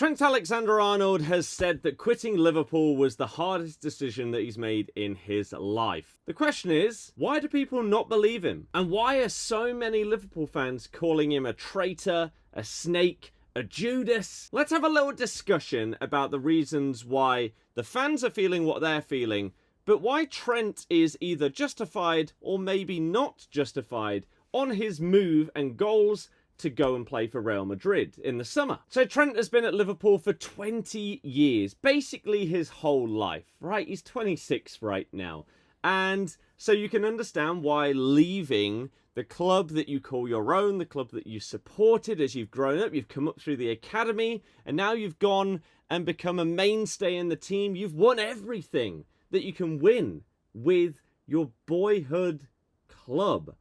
Trent Alexander-Arnold has said that quitting Liverpool was the hardest decision that he's made in his life. The question is, why do people not believe him? And why are so many Liverpool fans calling him a traitor, a snake, a Judas? Let's have a little discussion about the reasons why the fans are feeling what they're feeling, but why Trent is either justified or maybe not justified on his move and goals to go and play for Real Madrid in the summer. So Trent has been at Liverpool for 20 years, basically his whole life, right? He's 26 right now. And so you can understand why leaving the club that you call your own, the club that you supported as you've grown up, you've come up through the academy, and now you've gone and become a mainstay in the team. You've won everything that you can win with your boyhood club.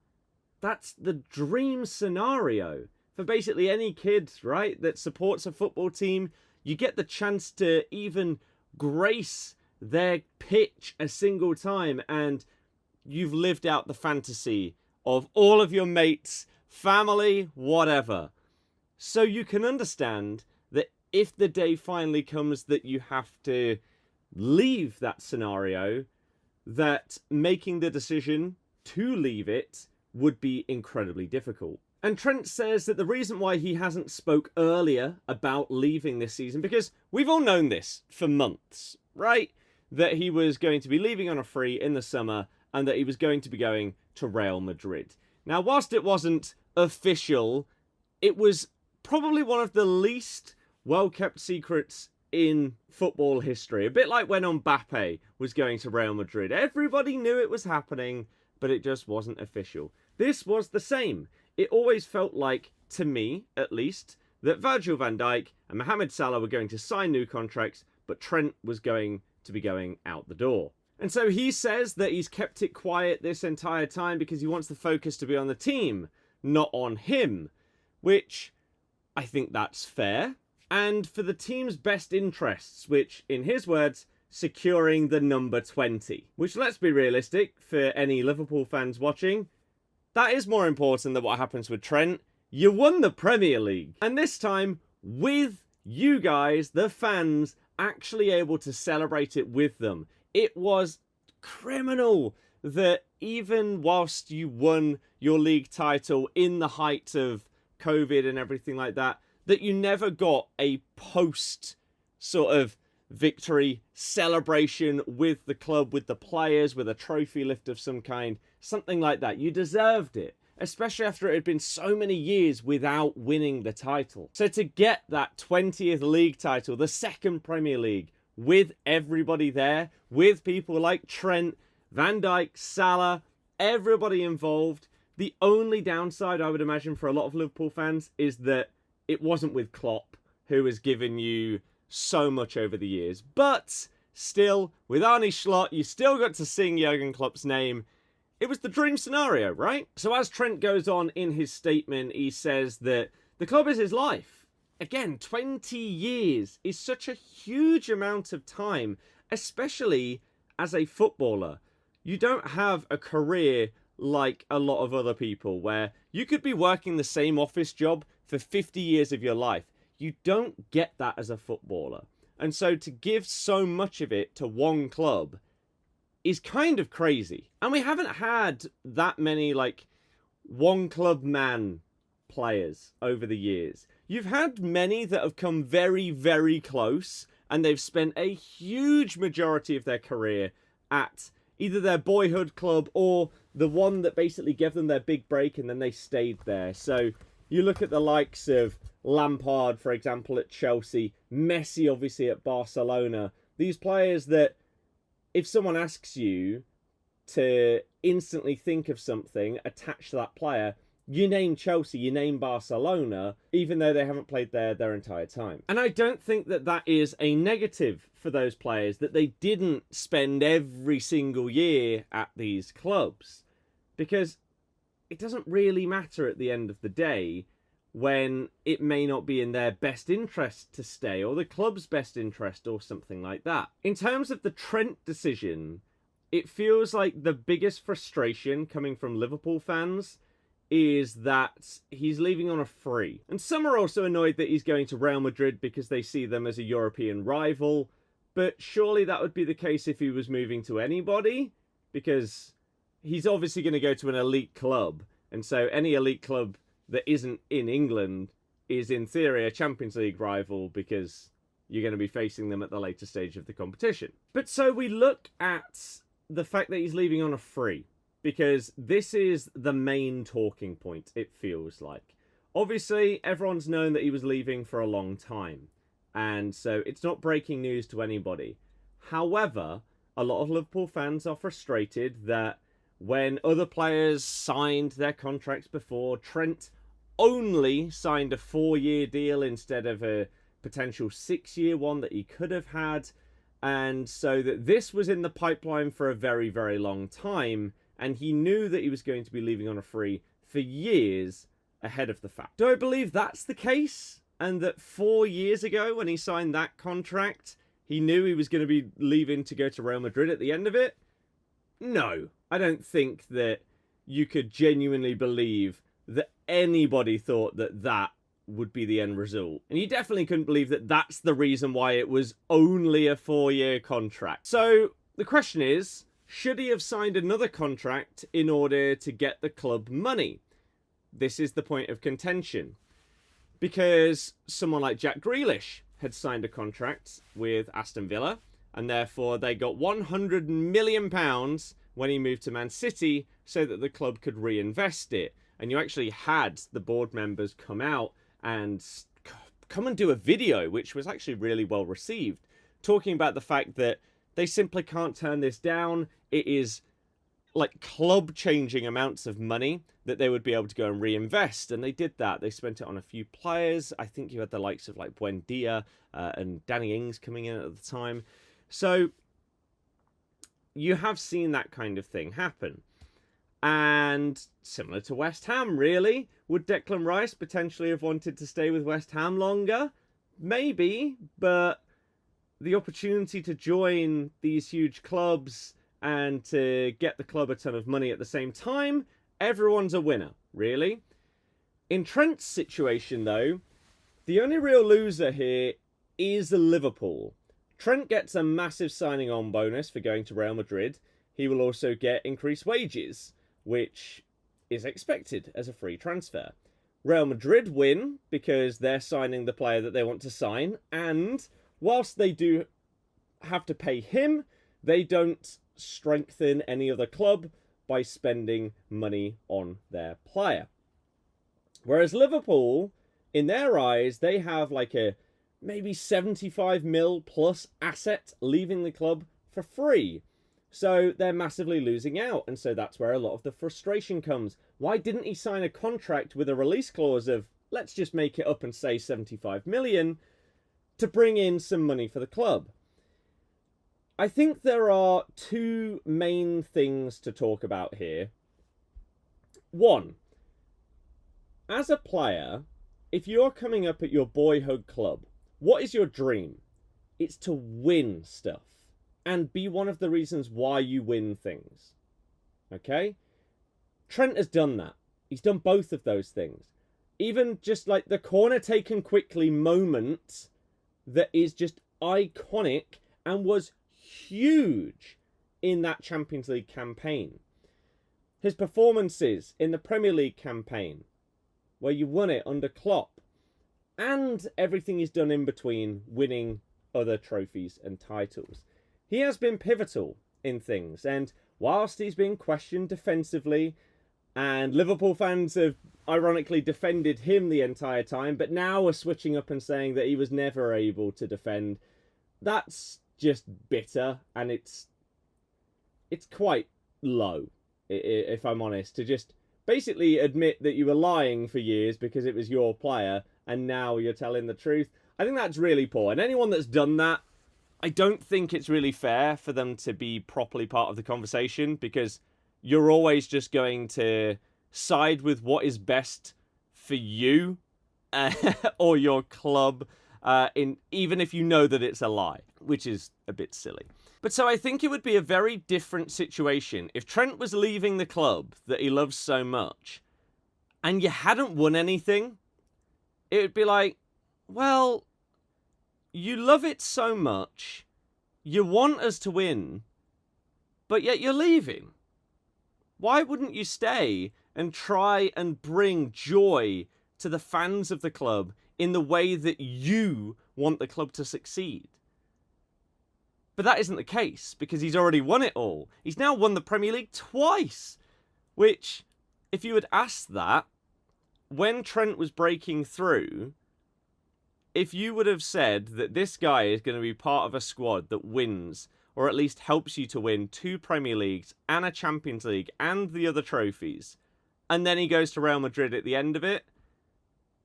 That's the dream scenario for basically any kid, right, that supports a football team. You get the chance to even grace their pitch a single time, and you've lived out the fantasy of all of your mates, family, whatever. So you can understand that if the day finally comes that you have to leave that scenario, that making the decision to leave it would be incredibly difficult. And Trent says that the reason why he hasn't spoke earlier about leaving this season, because we've all known this for months, right? That he was going to be leaving on a free in the summer and that he was going to be going to Real Madrid. Now, whilst it wasn't official, it was probably one of the least well-kept secrets in football history. A bit like when Mbappe was going to Real Madrid. Everybody knew it was happening, but it just wasn't official. This was the same. It always felt like, to me at least, that Virgil van Dijk and Mohamed Salah were going to sign new contracts, but Trent was going to be going out the door. And so he says that he's kept it quiet this entire time because he wants the focus to be on the team, not on him, which I think that's fair. And for the team's best interests, which, in his words, securing the number 20. Which, let's be realistic, for any Liverpool fans watching, that is more important than what happens with Trent. You won the Premier League. And this time, with you guys, the fans, actually able to celebrate it with them. It was criminal that even whilst you won your league title in the height of COVID and everything like that, that you never got a post sort of victory celebration with the club, with the players, with a trophy lift of some kind, something like that. You deserved it, especially after it had been so many years without winning the title. So to get that 20th league title, the second Premier League, with everybody there, with people like Trent, Van Dijk, Salah, everybody involved, the only downside I would imagine for a lot of Liverpool fans is that it wasn't with Klopp, who has given you so much over the years. But still, with Arne Slot, you still got to sing Jurgen Klopp's name. It was the dream scenario, right? So as Trent goes on in his statement, he says that the club is his life. Again, 20 years is such a huge amount of time, especially as a footballer. You don't have a career like a lot of other people where you could be working the same office job for 50 years of your life. You don't get that as a footballer. And so to give so much of it to one club is kind of crazy. And we haven't had that many, like, one club man players over the years. You've had many that have come very, very close, and they've spent a huge majority of their career at either their boyhood club or the one that basically gave them their big break and then they stayed there. So you look at the likes of Lampard, for example, at Chelsea, Messi, obviously, at Barcelona. These players that, if someone asks you to instantly think of something attached to that player, you name Chelsea, you name Barcelona, even though they haven't played there their entire time. And I don't think that that is a negative for those players, that they didn't spend every single year at these clubs. Because it doesn't really matter at the end of the day when it may not be in their best interest to stay, or the club's best interest, or something like that. In terms of the Trent decision, it feels like the biggest frustration coming from Liverpool fans is that he's leaving on a free. And some are also annoyed that he's going to Real Madrid because they see them as a European rival. But surely that would be the case if he was moving to anybody, because he's obviously going to go to an elite club. And so any elite club that isn't in England is in theory a Champions League rival, because you're going to be facing them at the later stage of the competition. But so we look at the fact that he's leaving on a free, because this is the main talking point, it feels like. Obviously, everyone's known that he was leaving for a long time, and so it's not breaking news to anybody. However, a lot of Liverpool fans are frustrated that when other players signed their contracts before, Trent only signed a 4-year deal instead of a potential 6-year one that he could have had, and so that this was in the pipeline for a very, very long time, and he knew that he was going to be leaving on a free for years ahead of the fact. Do I believe that's the case? And that 4 years ago, when he signed that contract, he knew he was going to be leaving to go to Real Madrid at the end of it? No. I don't think that you could genuinely believe that anybody thought that that would be the end result. And you definitely couldn't believe that that's the reason why it was only a 4-year contract. So the question is, should he have signed another contract in order to get the club money? This is the point of contention. Because someone like Jack Grealish had signed a contract with Aston Villa, and therefore they got £100 million when he moved to Man City so that the club could reinvest it. And you actually had the board members come out and come and do a video, which was actually really well received, talking about the fact that they simply can't turn this down. It is like club-changing amounts of money that they would be able to go and reinvest. And they did that. They spent it on a few players. I think you had the likes of like Buendia and Danny Ings coming in at the time. So you have seen that kind of thing happen. And similar to West Ham, really. Would Declan Rice potentially have wanted to stay with West Ham longer? Maybe, but the opportunity to join these huge clubs and to get the club a ton of money at the same time, everyone's a winner, really. In Trent's situation, though, the only real loser here is Liverpool. Trent gets a massive signing on bonus for going to Real Madrid. He will also get increased wages, which is expected as a free transfer. Real Madrid win because they're signing the player that they want to sign, and whilst they do have to pay him, they don't strengthen any other club by spending money on their player. Whereas Liverpool, in their eyes, they have like a maybe 75 mil plus asset leaving the club for free. So they're massively losing out, and so that's where a lot of the frustration comes. Why didn't he sign a contract with a release clause of, let's just make it up and say 75 million to bring in some money for the club? I think there are two main things to talk about here. One, as a player, if you're coming up at your boyhood club, what is your dream? It's to win stuff and be one of the reasons why you win things. Okay? Trent has done that. He's done both of those things. Even just like the corner taken quickly moment that is just iconic and was huge in that Champions League campaign. His performances in the Premier League campaign, where you won it under Klopp, and everything he's done in between, winning other trophies and titles. He has been pivotal in things, and whilst he's been questioned defensively, and Liverpool fans have ironically defended him the entire time, but now are switching up and saying that he was never able to defend, that's just bitter, and it's quite low, if I'm honest, to just basically admit that you were lying for years because it was your player and now you're telling the truth. I think that's really poor, and anyone that's done that, I don't think it's really fair for them to be properly part of the conversation, because you're always just going to side with what is best for you or your club, even if you know that it's a lie, which is a bit silly. But so I think it would be a very different situation if Trent was leaving the club that he loves so much, and you hadn't won anything, it would be like, well, you love it so much, you want us to win, but yet you're leaving. Why wouldn't you stay and try and bring joy to the fans of the club in the way that you want the club to succeed? But that isn't the case, because he's already won it all. He's now won the Premier League twice, which, if you had asked that when Trent was breaking through, if you would have said that this guy is going to be part of a squad that wins, or at least helps you to win 2 Premier Leagues and a Champions League and the other trophies, and then he goes to Real Madrid at the end of it,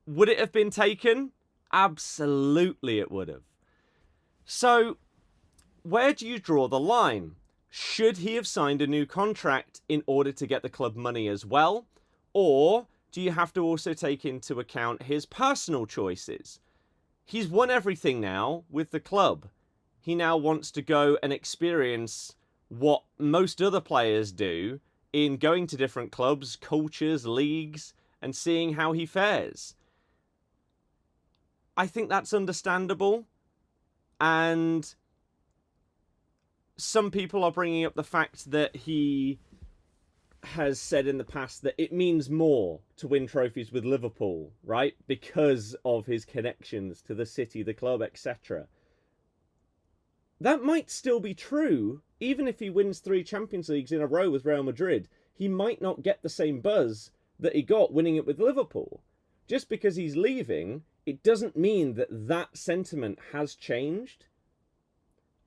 would it have been taken? Absolutely it would have. So, where do you draw the line? Should he have signed a new contract in order to get the club money as well? Or do you have to also take into account his personal choices? He's won everything now with the club. He now wants to go and experience what most other players do in going to different clubs, cultures, leagues, and seeing how he fares. I think that's understandable. And some people are bringing up the fact that he has said in the past that it means more to win trophies with Liverpool, right? Because of his connections to the city, the club, etc. That might still be true, even if he wins 3 Champions Leagues in a row with Real Madrid. He might not get the same buzz that he got winning it with Liverpool. Just because he's leaving, it doesn't mean that that sentiment has changed.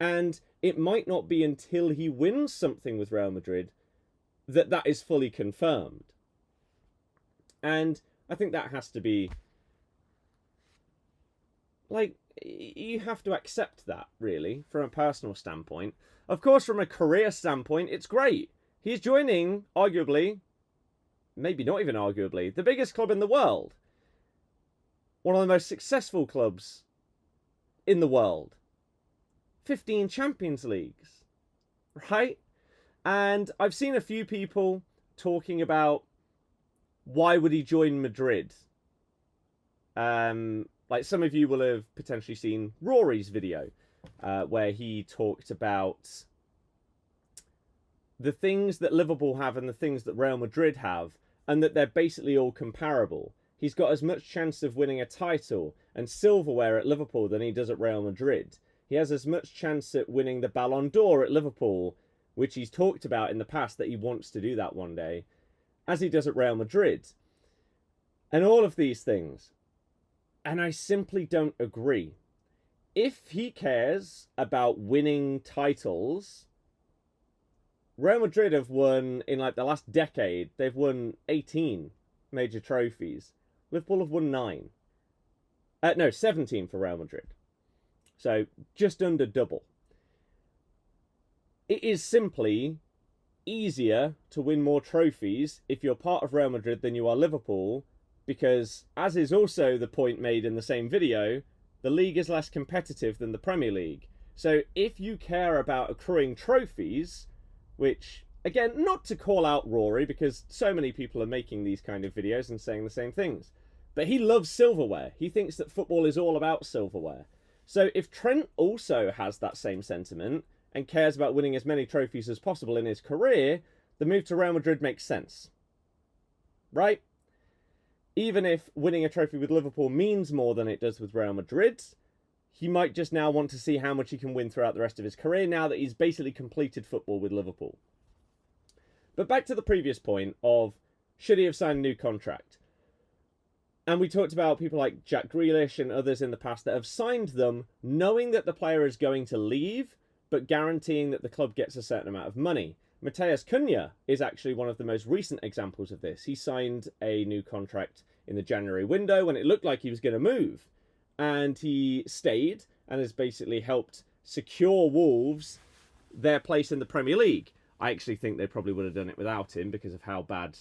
And it might not be until he wins something with Real Madrid that that is fully confirmed. And I think that has to be, like, you have to accept that, really, from a personal standpoint. Of course, from a career standpoint, it's great. He's joining, arguably, maybe not even arguably, the biggest club in the world. One of the most successful clubs in the world. 15 Champions Leagues, right? And I've seen a few people talking about why would he join Madrid. Like some of you will have potentially seen Rory's video where he talked about the things that Liverpool have and the things that Real Madrid have, and that they're basically all comparable. He's got as much chance of winning a title and silverware at Liverpool than he does at Real Madrid. He has as much chance at winning the Ballon d'Or at Liverpool, which he's talked about in the past that he wants to do that one day, as he does at Real Madrid. And all of these things. And I simply don't agree. If he cares about winning titles, Real Madrid have won, in like the last decade, they've won 18 major trophies. Liverpool have won 9. No, 17 for Real Madrid. So, just under double. It is simply easier to win more trophies if you're part of Real Madrid than you are Liverpool, because, as is also the point made in the same video, the league is less competitive than the Premier League. So, if you care about accruing trophies, which, again, not to call out Rory, because so many people are making these kind of videos and saying the same things, but he loves silverware. He thinks that football is all about silverware. So if Trent also has that same sentiment and cares about winning as many trophies as possible in his career, the move to Real Madrid makes sense. Right? Even if winning a trophy with Liverpool means more than it does with Real Madrid, he might just now want to see how much he can win throughout the rest of his career now that he's basically completed football with Liverpool. But back to the previous point of, should he have signed a new contract? And we talked about people like Jack Grealish and others in the past that have signed them knowing that the player is going to leave, but guaranteeing that the club gets a certain amount of money. Matheus Cunha is actually one of the most recent examples of this. He signed a new contract in the January window when it looked like he was going to move. And he stayed and has basically helped secure Wolves their place in the Premier League. I actually think they probably would have done it without him because of how bad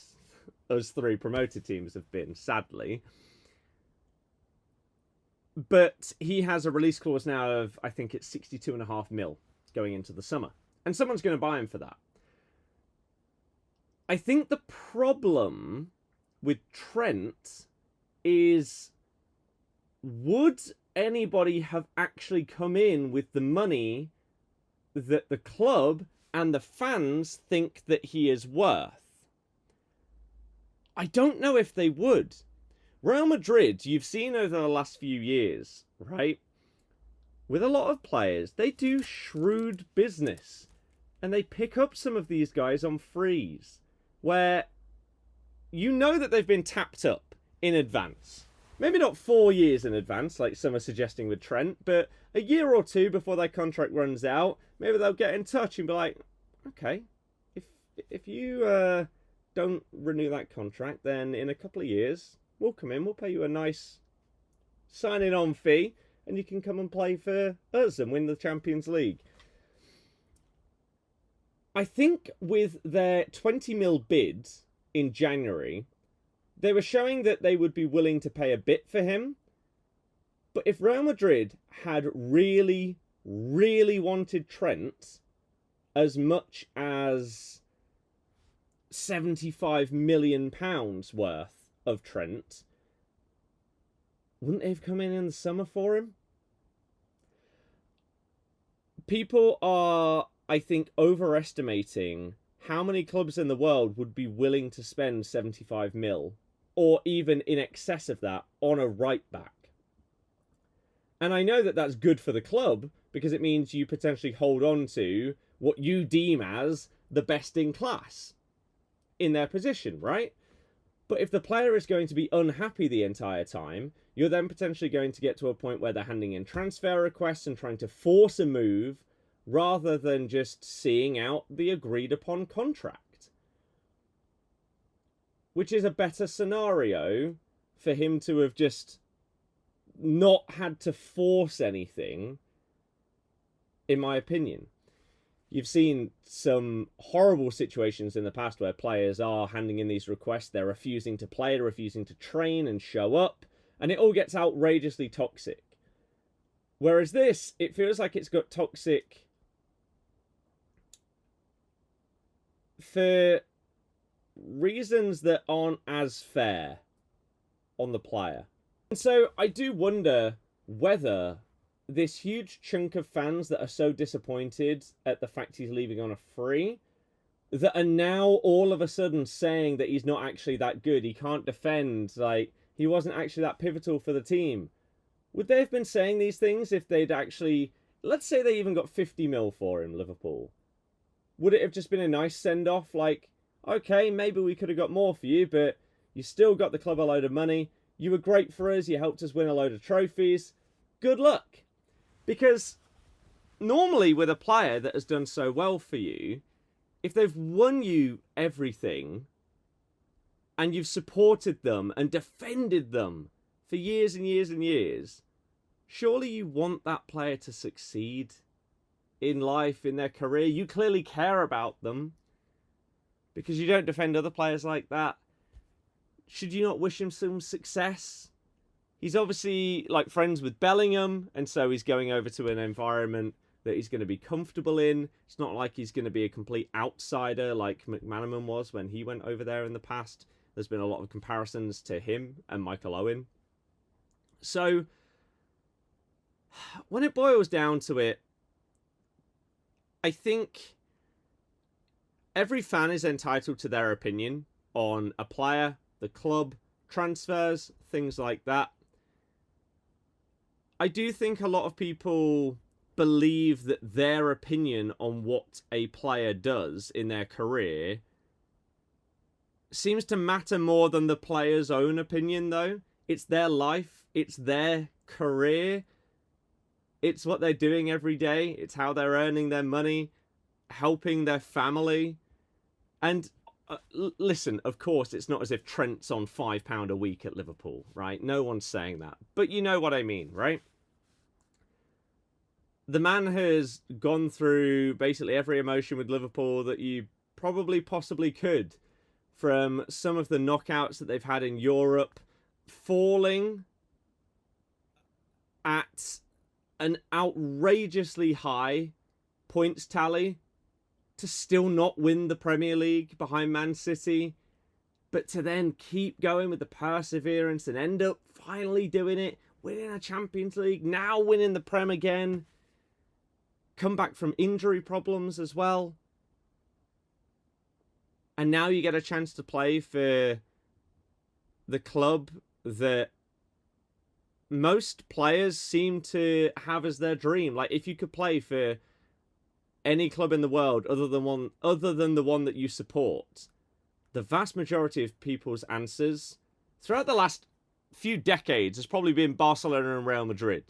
us 3 promoted teams have been, sadly. But he has a release clause now of, I think it's 62.5 mil going into the summer. And someone's going to buy him for that. I think the problem with Trent is, would anybody have actually come in with the money that the club and the fans think that he is worth? I don't know if they would. Real Madrid, you've seen over the last few years, right? With a lot of players, they do shrewd business. And they pick up some of these guys on frees, where you know that they've been tapped up in advance. Maybe not 4 years in advance, like some are suggesting with Trent, but a year or two before their contract runs out, maybe they'll get in touch and be like, okay, if you don't renew that contract, then in a couple of years, we'll come in, we'll pay you a nice signing on fee, and you can come and play for us and win the Champions League. I think with their 20 mil bid in January, they were showing that they would be willing to pay a bit for him. But if Real Madrid had really, really wanted Trent as much as £75 million worth of Trent, wouldn't they have come in the summer for him? People are, I think, overestimating how many clubs in the world would be willing to spend 75 mil, or even in excess of that, on a right back. And I know that that's good for the club, because it means you potentially hold on to what you deem as the best in class in their position, right? But if the player is going to be unhappy the entire time, you're then potentially going to get to a point where they're handing in transfer requests and trying to force a move, rather than just seeing out the agreed upon contract. Which is a better scenario for him to have just not had to force anything, in my opinion. You've seen some horrible situations in the past where players are handing in these requests, they're refusing to play, they're refusing to train and show up, and it all gets outrageously toxic. Whereas this, it feels like it's got toxic for reasons that aren't as fair on the player. And so I do wonder whether this huge chunk of fans that are so disappointed at the fact he's leaving on a free, that are now all of a sudden saying that he's not actually that good, he can't defend, like, he wasn't actually that pivotal for the team. Would they have been saying these things if they'd actually, let's say they even got 50 mil for him, Liverpool? Would it have just been a nice send-off, like, okay, maybe we could have got more for you, but you still got the club a load of money, you were great for us, you helped us win a load of trophies, good luck. Because normally with a player that has done so well for you, if they've won you everything, and you've supported them and defended them for years and years and years, surely you want that player to succeed in life, in their career. You clearly care about them, because you don't defend other players like that. Should you not wish him some success? He's obviously like friends with Bellingham, and so he's going over to an environment that he's going to be comfortable in. It's not like he's going to be a complete outsider like McManaman was when he went over there in the past. There's been a lot of comparisons to him and Michael Owen. So when it boils down to it, I think every fan is entitled to their opinion on a player, the club, transfers, things like that. I do think a lot of people believe that their opinion on what a player does in their career seems to matter more than the player's own opinion, though. It's their life, it's their career, it's what they're doing every day, it's how they're earning their money, helping their family. And listen, of course, it's not as if Trent's on £5 a week at Liverpool, right? No one's saying that. But you know what I mean, right? The man has gone through basically every emotion with Liverpool that you probably possibly could. From some of the knockouts that they've had in Europe, falling at an outrageously high points tally to still not win the Premier League behind Man City, But to then keep going with the perseverance and end up finally doing it, winning a Champions League, now winning the Prem again, come back from injury problems as well. And now you get a chance to play for the club that most players seem to have as their dream. Like, if you could play for any club in the world other than the one that you support, the vast majority of people's answers throughout the last few decades has probably been Barcelona and Real Madrid.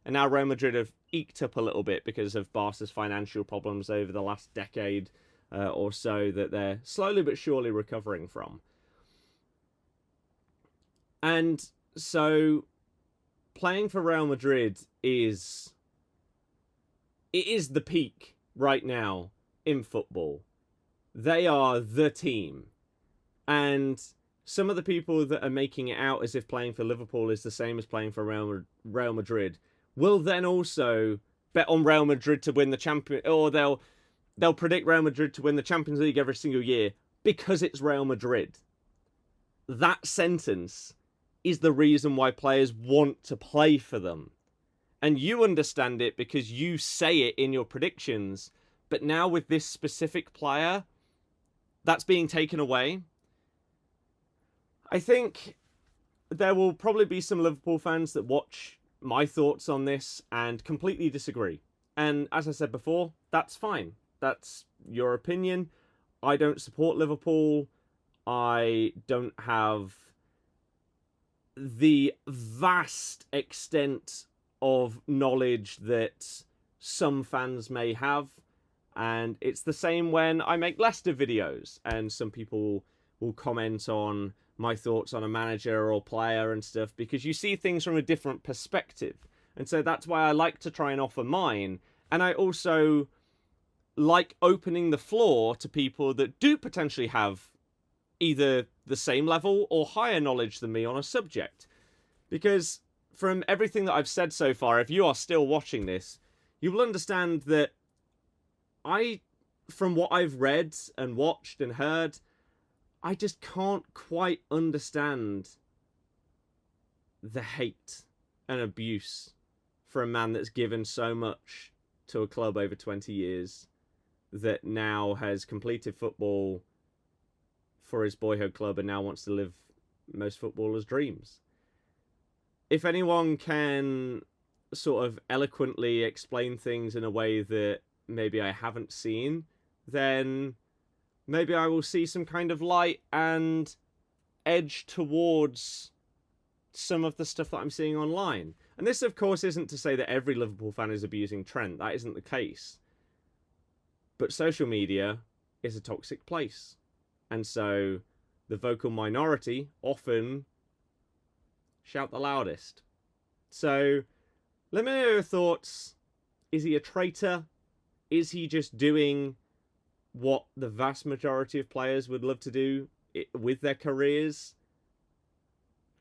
And now Real Madrid have eked up a little bit because of Barca's financial problems over the last decade or so that they're slowly but surely recovering from. And so playing for Real Madrid is the peak right now in football. They are the team. And some of the people that are making it out as if playing for Liverpool is the same as playing for Real Madrid will then also bet on Real Madrid to win the champion, or they'll predict Real Madrid to win the Champions League every single year because it's Real Madrid. That sentence is the reason why players want to play for them. And you understand it because you say it in your predictions. But now with this specific player, that's being taken away. I think there will probably be some Liverpool fans that watch my thoughts on this and completely disagree. And as I said before, that's fine. That's your opinion. I don't support Liverpool. I don't have the vast extent of knowledge that some fans may have. And it's the same when I make Leicester videos and some people will comment on my thoughts on a manager or player and stuff because you see things from a different perspective. And so that's why I like to try and offer mine. And I also like opening the floor to people that do potentially have either the same level or higher knowledge than me on a subject. Because from everything that I've said so far, if you are still watching this, you will understand that from what I've read and watched and heard, I just can't quite understand the hate and abuse for a man that's given so much to a club over 20 years that now has completed football for his boyhood club and now wants to live most footballers' dreams. If anyone can sort of eloquently explain things in a way that maybe I haven't seen, then maybe I will see some kind of light and edge towards some of the stuff that I'm seeing online. And this, of course, isn't to say that every Liverpool fan is abusing Trent. That isn't the case. But social media is a toxic place. And so the vocal minority often shout the loudest. So let me know your thoughts. Is he a traitor? Is he just doing what the vast majority of players would love to do with their careers?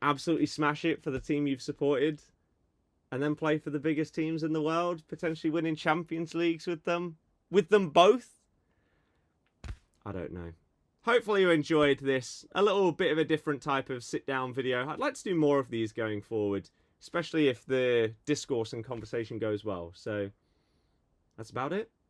Absolutely smash it for the team you've supported and then play for the biggest teams in the world, potentially winning Champions Leagues with them both? I don't know. Hopefully you enjoyed this. A little bit of a different type of sit-down video. I'd like to do more of these going forward, especially if the discourse and conversation goes well. So that's about it.